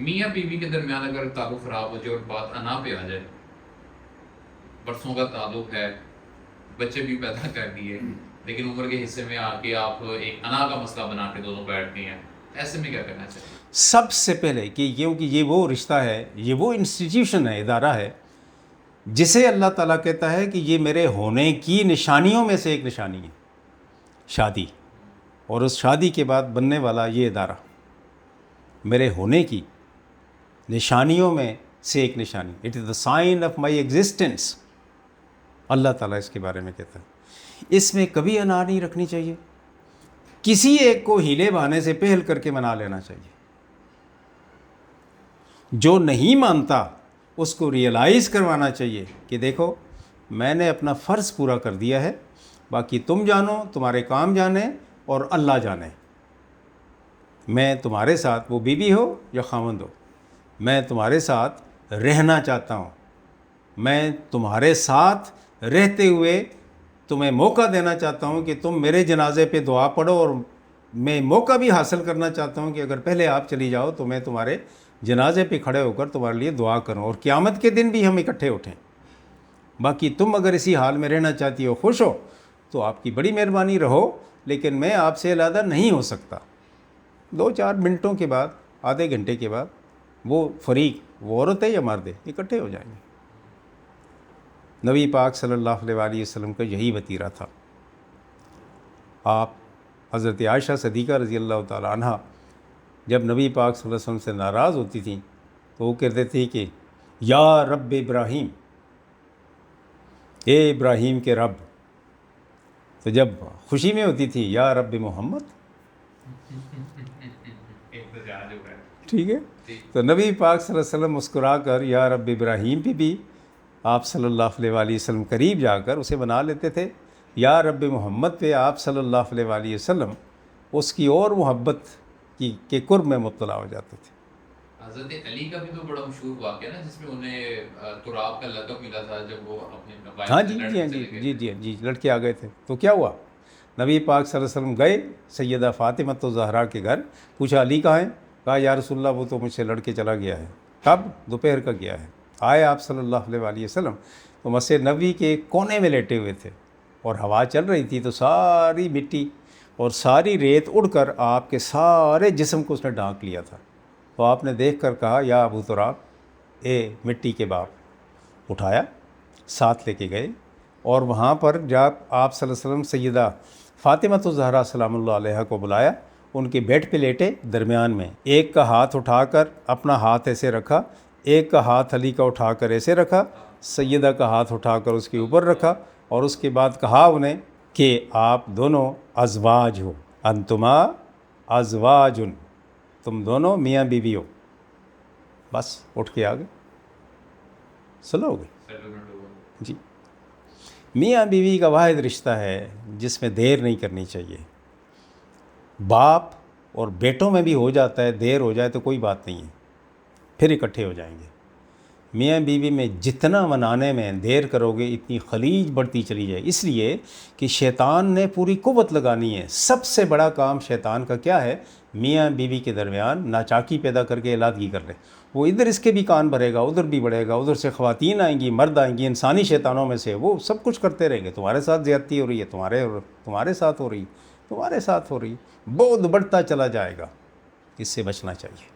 میاں بیوی کے درمیان اگر تعلق خراب ہو جائے اور بات انا پہ آ جائے، برسوں کا تعلق ہے، بچے بھی پیدا کر دیے، لیکن عمر کے حصے میں آ کے آپ ایک انا کا مسئلہ بنا کے دونوں بیٹھ گئے ہیں، ایسے میں کیا کرنا چاہیے؟ سب سے پہلے کہ کیونکہ یہ وہ رشتہ ہے، یہ وہ انسٹیٹیوشن ہے، ادارہ ہے، جسے اللہ تعالیٰ کہتا ہے کہ یہ میرے ہونے کی نشانیوں میں سے ایک نشانی ہے، شادی، اور اس شادی کے بعد بننے والا یہ ادارہ میرے ہونے کی نشانیوں میں سے ایک نشانی، it is the sign of my existence, اللہ تعالیٰ اس کے بارے میں کہتا ہے۔ اس میں کبھی انا نہیں رکھنی چاہیے، کسی ایک کو ہیلے بہانے سے پہل کر کے منا لینا چاہیے۔ جو نہیں مانتا اس کو ریئلائز کروانا چاہیے کہ دیکھو میں نے اپنا فرض پورا کر دیا ہے، باقی تم جانو، تمہارے کام جانے اور اللہ جانے، میں تمہارے ساتھ، وہ بیوی ہو یا خاوند ہو، میں تمہارے ساتھ رہنا چاہتا ہوں، میں تمہارے ساتھ رہتے ہوئے تمہیں موقع دینا چاہتا ہوں کہ تم میرے جنازے پہ دعا پڑھو، اور میں موقع بھی حاصل کرنا چاہتا ہوں کہ اگر پہلے آپ چلی جاؤ تو میں تمہارے جنازے پہ کھڑے ہو کر تمہارے لیے دعا کروں، اور قیامت کے دن بھی ہم اکٹھے اٹھیں۔ باقی تم اگر اسی حال میں رہنا چاہتی ہو، خوش ہو، تو آپ کی بڑی مہربانی رہو، لیکن میں آپ سے علیحدہ نہیں ہو سکتا۔ 2-4 منٹوں کے بعد، آدھے گھنٹے کے بعد وہ فریق، وہ عورت ہے یا مرد ہے، اکٹھے ہو جائیں گے۔ نبی پاک صلی اللہ علیہ وآلہ وسلم کا یہی وتیرہ تھا۔ آپ حضرت عائشہ صدیقہ رضی اللہ تعالیٰ عنہ جب نبی پاک صلی اللہ علیہ وسلم سے ناراض ہوتی تھیں تو وہ کہتے تھے کہ یا رب ابراہیم، اے ابراہیم کے رب، تو جب خوشی میں ہوتی تھی یا رب محمد، ٹھیک ہے، تو نبی پاک صلی اللہ علیہ وسلم مسکرا کر یا رب ابراہیم پہ بھی آپ صلی اللہ علیہ وآلہ وسلم قریب جا کر اسے بنا لیتے تھے، یا رب محمد پہ آپ صلی اللہ علیہ وآلہ وسلم اس کی اور محبت کے قرب میں مطلع ہو جاتے تھے۔ حضرت علی کا بھی تو بڑا مشہور واقعہ نا، جس میں انہیں تراب کا لقب ملا تھا جب وہ اپنے ہاں والد سے جی لڑ جی ہاں کے جی چلے گئے جی تھے۔ جی جی لڑکے آ گئے تھے تو کیا ہوا؟ نبی پاک صلی اللہ علیہ وسلم گئے سیدہ فاطمہ الزہرا کے گھر، پوچھا علی کہاں ہے؟ کہا یا رسول اللہ وہ تو مجھ سے لڑ کے چلا گیا ہے۔ کب؟ دوپہر کا گیا ہے۔ آئے آپ صلی اللہ علیہ وآلہ وسلم تو مسجد نبوی کے کونے میں لیٹے ہوئے تھے، اور ہوا چل رہی تھی تو ساری مٹی اور ساری ریت اڑ کر آپ کے سارے جسم کو اس نے ڈھانک لیا تھا۔ تو آپ نے دیکھ کر کہا یا ابو تراب، اے مٹی کے باپ، اٹھایا، ساتھ لے کے گئے، اور وہاں پر جب آپ صلی اللہ علیہ وسلم سیدہ فاطمہ الزہرا سلام اللہ علیہ کو بلایا، ان کے بیڈ پہ لیٹے درمیان میں، ایک کا ہاتھ اٹھا کر اپنا ہاتھ ایسے رکھا، ایک کا ہاتھ علی کا اٹھا کر ایسے رکھا، سیدہ کا ہاتھ اٹھا کر اس کے اوپر رکھا، اور اس کے بعد کہا انہیں کہ آپ دونوں ازواج ہو، انتما ازواجن، تم دونوں میاں بیوی ہو۔ بس اٹھ کے آ گئے، صلح ہو گئی۔ جی، میاں بیوی کا واحد رشتہ ہے جس میں دیر نہیں کرنی چاہیے۔ باپ اور بیٹوں میں بھی ہو جاتا ہے، دیر ہو جائے تو کوئی بات نہیں ہے، پھر اکٹھے ہو جائیں گے۔ میاں بیوی میں جتنا منانے میں دیر کرو گے اتنی خلیج بڑھتی چلی جائے، اس لیے کہ شیطان نے پوری قوت لگانی ہے۔ سب سے بڑا کام شیطان کا کیا ہے؟ میاں بیوی کے درمیان ناچاکی پیدا کر کے علیحدگی کر لے۔ وہ ادھر اس کے بھی کان بھرے گا، ادھر بھی بڑھے گا، ادھر سے خواتین آئیں گی، مرد آئیں گی، انسانی شیطانوں میں سے، وہ سب کچھ کرتے رہیں گے۔ تمہارے ساتھ زیادتی ہو رہی ہے، تمہارے ساتھ ہو رہی، تمہارے ساتھ ہو رہی، بہت بڑھتا چلا جائے گا۔ اس سے بچنا چاہیے۔